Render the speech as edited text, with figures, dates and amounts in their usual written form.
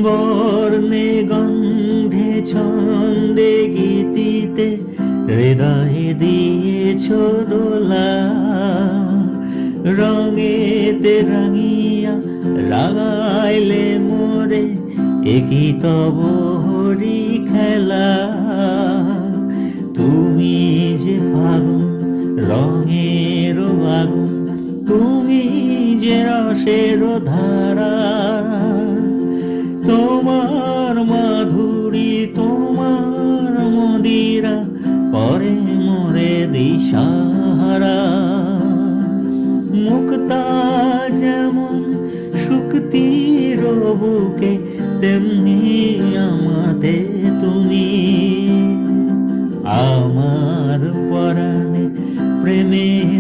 বর্ণে গন্ধে ছন্দে গীতিতে হৃদয়ে দিয়েছ দোলা, রঙেতে রাঙিয়া রাগাইলে মোরে একই তব হরি খেলা। তুমি যে ফাগুন রঙের আগুন, তুমি যে রসের ধারা, তোমার মাধুরী তোমার মদিরা পরে মোরে দিশাহারা। মুক্তা যেমন শুকতির বুকে, তেমনি আমাতে তুমি। আমার পরাণে প্রেমের